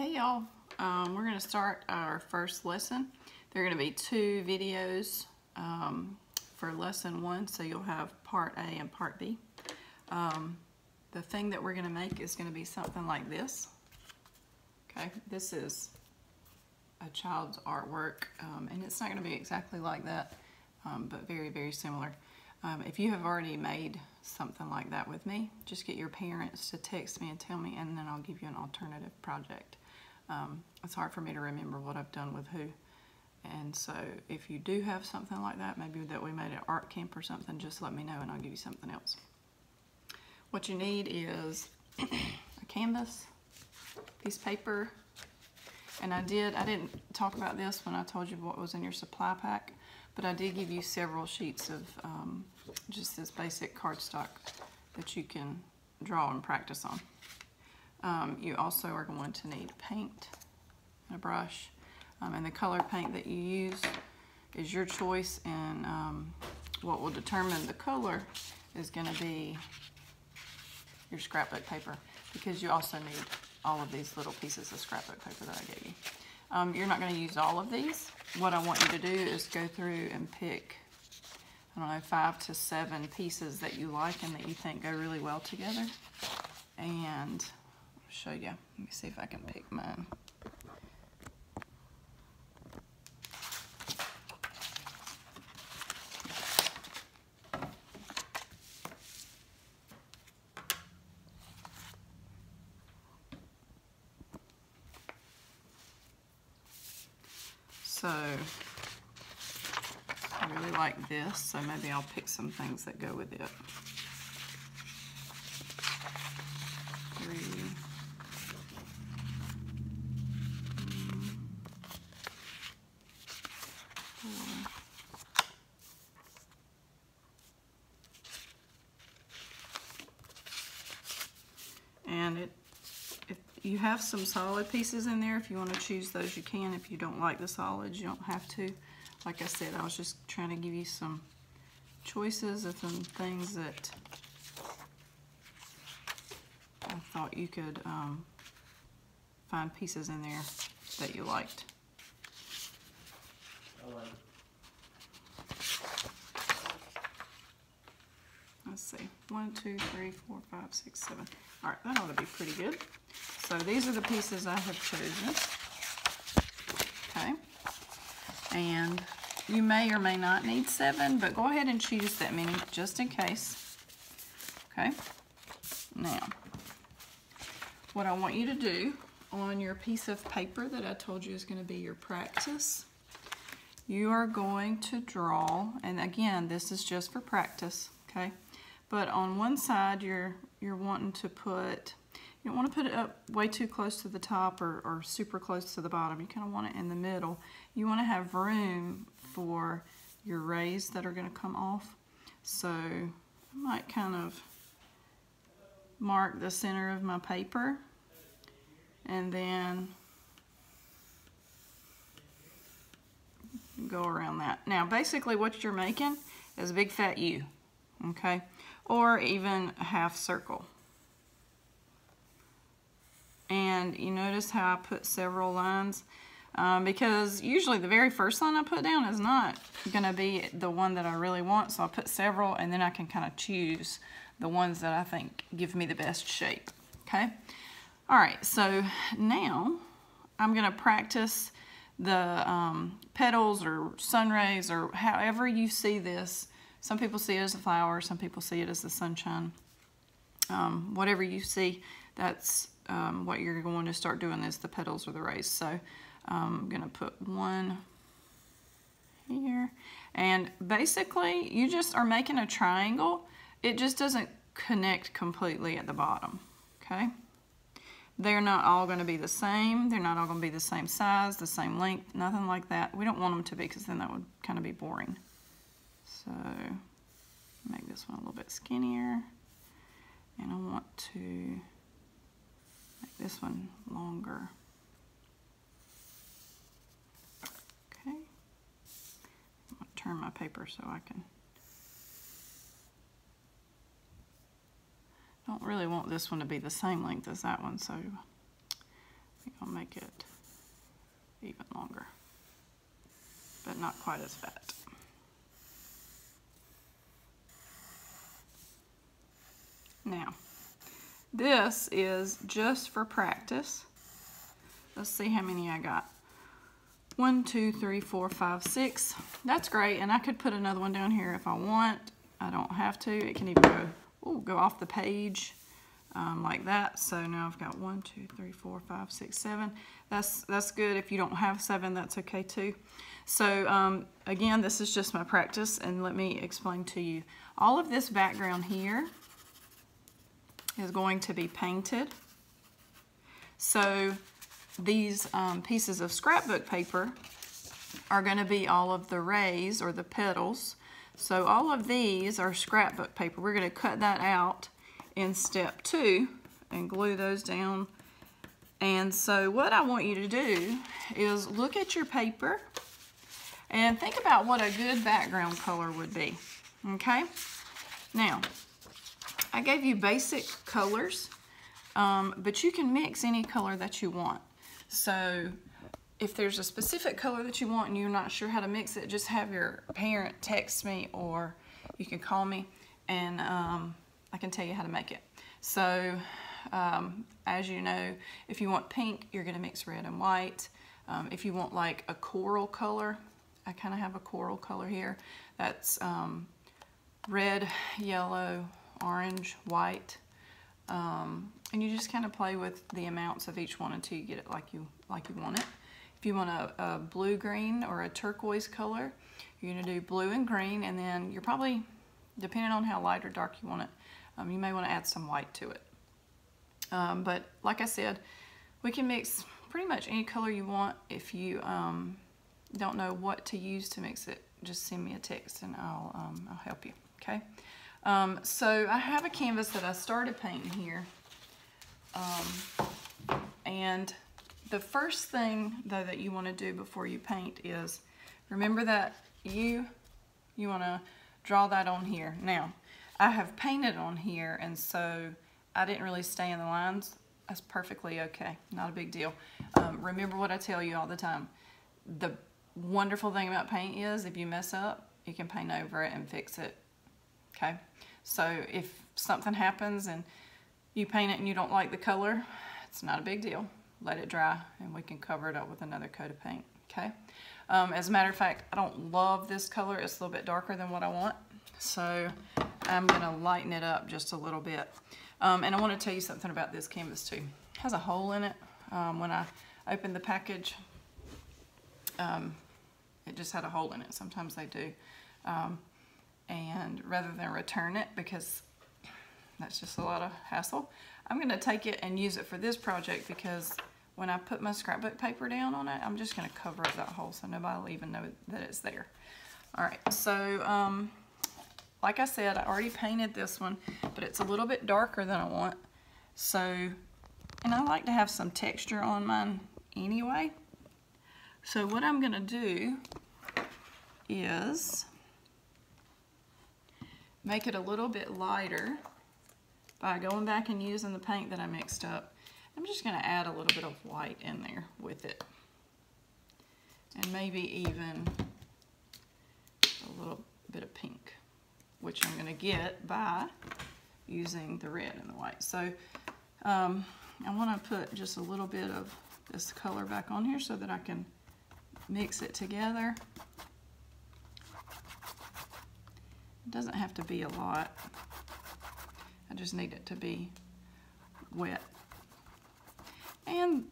Hey y'all, we're going to start our first lesson. There are going to be 2 videos for lesson 1, so you'll have part A and part B. The thing that we're going to make is going to be something like this. Okay, this is a child's artwork, and it's not going to be exactly like that, but very, very similar. If you have already made something like that with me, just get your parents to text me and tell me, and then I'll give you an alternative project. It's hard for me to remember what I've done with who, and so if you do have something like that, maybe that we made at art camp or something, just let me know and I'll give you something else. What you need is a canvas, piece of paper, and I didn't talk about this when I told you what was in your supply pack, but I did give you several sheets of just this basic cardstock that you can draw and practice on. You also are going to need paint, and a brush, and the color paint that you use is your choice, and what will determine the color is going to be your scrapbook paper, because you also need all of these little pieces of scrapbook paper that I gave you. You're not going to use all of these. What I want you to do is go through and pick, I don't know, 5 to 7 pieces that you like and that you think go really well together. And I'll show you. Let me see if I can pick mine. So I really like this, so maybe I'll pick some things that go with it. 3, 4. And if you have some solid pieces in there, if you want to choose those, you can. If you don't like the solids, you don't have to. Like I said, I was just trying to give you some choices of some things that I thought you could find pieces in there that you liked. Let's see, 1, 2, 3, 4, 5, 6, 7. All right, that ought to be pretty good. So these are the pieces I have chosen. Okay, and you may or may not need 7, but go ahead and choose that many just in case. Okay, now what I want you to do on your piece of paper that I told you is going to be your practice, you are going to draw, and again, this is just for practice, okay? But on one side, you're wanting to put, you don't want to put it up way too close to the top or super close to the bottom. You kind of want it in the middle. You want to have room for your rays that are going to come off. So I might kind of mark the center of my paper, and then go around that. Now basically what you're making is a big fat U, okay? Or even a half circle. And you notice how I put several lines, because usually the very first line I put down is not going to be the one that I really want, so I'll put several, and then I can kind of choose the ones that I think give me the best shape, okay? All right, so now I'm going to practice the petals or sun rays, or however you see this. Some people see it as a flower, some people see it as the sunshine. Whatever you see, that's what you're going to start doing, is the petals or the rays. So I'm going to put 1 here. And basically, you just are making a triangle. It just doesn't connect completely at the bottom, okay? They're not all going to be the same. They're not all going to be the same size, the same length, nothing like that. We don't want them to be, because then that would kind of be boring. So make this one a little bit skinnier, and I want to make this one longer. Okay, I'm going to turn my paper so I can. Don't really want this one to be the same length as that one, so think I'll make it even longer, but not quite as fat. Now, this is just for practice. Let's see how many I got. 1, 2, 3, 4, 5, 6. That's great, and I could put another one down here if I want. I don't have to. It can even go off the page like that. So now I've got 1, 2, 3, 4, 5, 6, 7. That's good. If you don't have 7, that's okay too. So again, this is just my practice, and let me explain to you. All of this background here is going to be painted. So these pieces of scrapbook paper are going to be all of the rays or the petals. So all of these are scrapbook paper. We're going to cut that out in step 2 and glue those down. And so what I want you to do is look at your paper and think about what a good background color would be. Okay? Now, I gave you basic colors, but you can mix any color that you want. So if there's a specific color that you want and you're not sure how to mix it, just have your parent text me, or you can call me, and I can tell you how to make it. So as you know, if you want pink, you're going to mix red and white. If you want like a coral color, I kind of have a coral color here. That's red, yellow, orange, white, and you just kind of play with the amounts of each one until you get it like you want it. If you want a blue-green or a turquoise color, you're going to do blue and green, and then you're probably, depending on how light or dark you want it, you may want to add some white to it. But like I said, we can mix pretty much any color you want. If you don't know what to use to mix it, just send me a text and I'll help you. Okay. So I have a canvas that I started painting here, and the first thing though that you want to do before you paint is remember that you want to draw that on here. Now I have painted on here, and so I didn't really stay in the lines. That's perfectly okay, not a big deal. Remember what I tell you all the time. The wonderful thing about paint is if you mess up, you can paint over it and fix it. Okay, so if something happens and you paint it and you don't like the color, it's not a big deal. Let it dry and we can cover it up with another coat of paint. Okay. As a matter of fact, I don't love this color. It's a little bit darker than what I want, so I'm going to lighten it up just a little bit. And I want to tell you something about this canvas too. It has a hole in it. When I opened the package, it just had a hole in it. Sometimes they do. And rather than return it, because that's just a lot of hassle, I'm going to take it and use it for this project, because when I put my scrapbook paper down on it, I'm just going to cover up that hole so nobody will even know that it's there. Alright, so like I said, I already painted this one, but it's a little bit darker than I want. So, and I like to have some texture on mine anyway. So what I'm going to do is make it a little bit lighter by going back and using the paint that I mixed up. I'm just going to add a little bit of white in there with it, and maybe even a little bit of pink, which I'm going to get by using the red and the white. So I want to put just a little bit of this color back on here so that I can mix it together. It doesn't have to be a lot. I just need it to be wet. And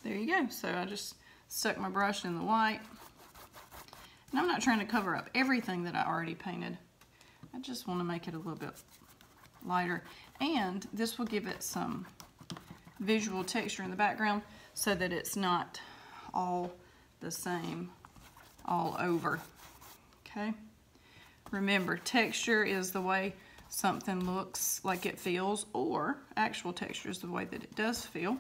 there you go. So I just stuck my brush in the white. And I'm not trying to cover up everything that I already painted. I just want to make it a little bit lighter. And this will give it some visual texture in the background so that it's not all the same all over. Okay? Remember, texture is the way something looks like it feels, or actual texture is the way that it does feel.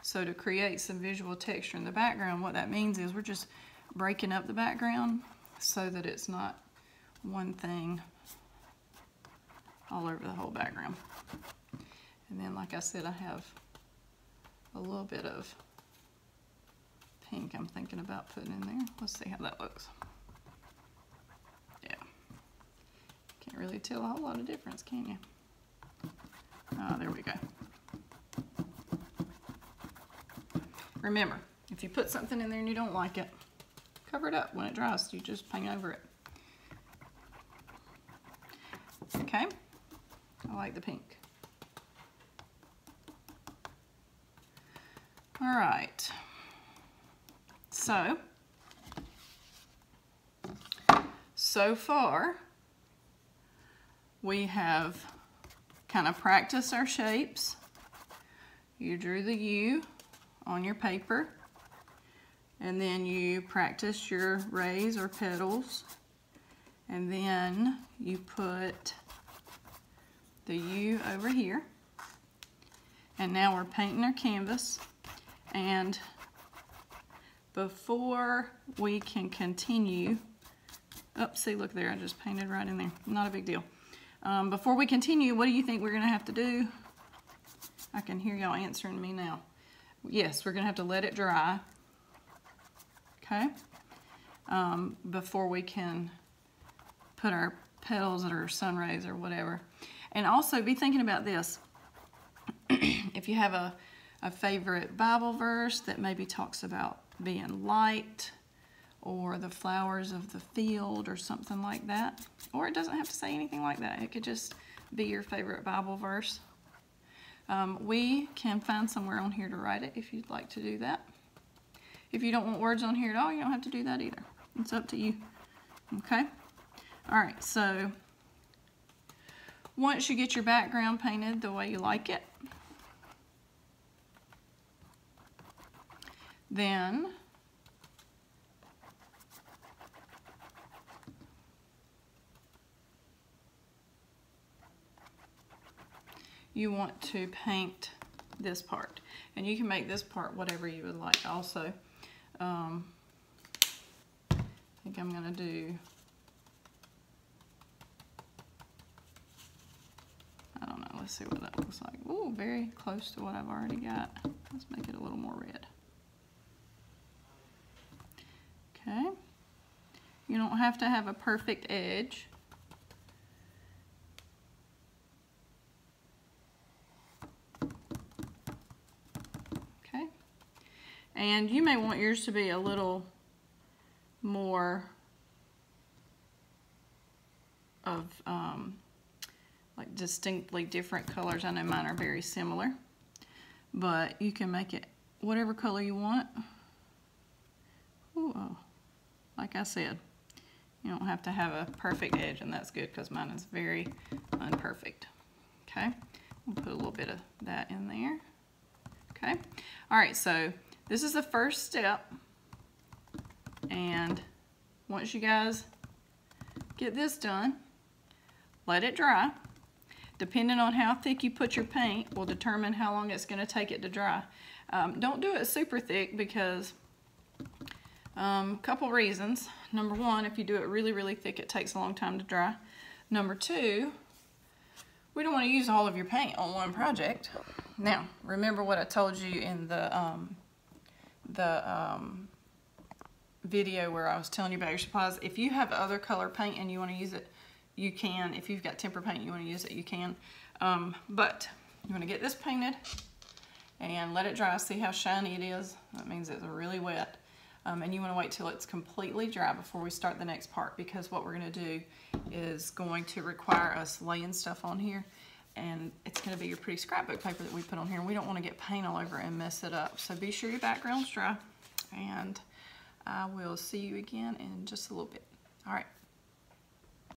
So to create some visual texture in the background, what that means is we're just breaking up the background so that it's not one thing all over the whole background. And then, like I said, I have a little bit of pink I'm thinking about putting in there. Let's see how that looks. Yeah. Can't really tell a whole lot of difference, can you? Oh, there we go. Remember, if you put something in there and you don't like it, cover it up. When it dries, you just paint over it. Okay, I like the pink. All right, so far we have kind of practiced our shapes. You drew the U on your paper, and then you practice your rays or petals, and then you put the U over here, and now we're painting our canvas. And before we can continue, oops, see, look there, I just painted right in there, not a big deal. Before we continue, what do you think we're gonna have to do? I can hear y'all answering me now. Yes, we're gonna have to let it dry, okay? Before we can put our petals or sun rays or whatever. And also be thinking about this. If you have a favorite Bible verse that maybe talks about being light, or the flowers of the field, or something like that. Or it doesn't have to say anything like that. It could just be your favorite Bible verse. We can find somewhere on here to write it if you'd like to do that. If you don't want words on here at all, you don't have to do that either. It's up to you. Okay? All right, so once you get your background painted the way you like it, then you want to paint this part. And you can make this part whatever you would like also. I think I'm gonna do, I don't know, let's see what that looks like. Ooh, very close to what I've already got. Let's make it a little more red. Okay. You don't have to have a perfect edge. Okay. And you may want yours to be a little more of like distinctly different colors. I know mine are very similar, but you can make it whatever color you want. Ooh, oh, like I said, you don't have to have a perfect edge, and that's good because mine is very unperfect. Okay, we'll put a little bit of that in there. Okay, all right, so this is the first step, and once you guys get this done, let it dry. Depending on how thick you put your paint will determine how long it's going to take it to dry. Don't do it super thick because couple reasons. Number one, if you do it really, really thick, it takes a long time to dry. Number two, we don't want to use all of your paint on one project. Now, remember what I told you in the video where I was telling you about your supplies. If you have other color paint and you want to use it, you can. If you've got temper paint and you want to use it, you can. But you want to get this painted and let it dry. See how shiny it is? That means it's really wet. And you want to wait till it's completely dry before we start the next part, because what we're going to do is going to require us laying stuff on here, and it's going to be your pretty scrapbook paper that we put on here, and we don't want to get paint all over and mess it up. So be sure your background's dry, and I will see you again in just a little bit. All right.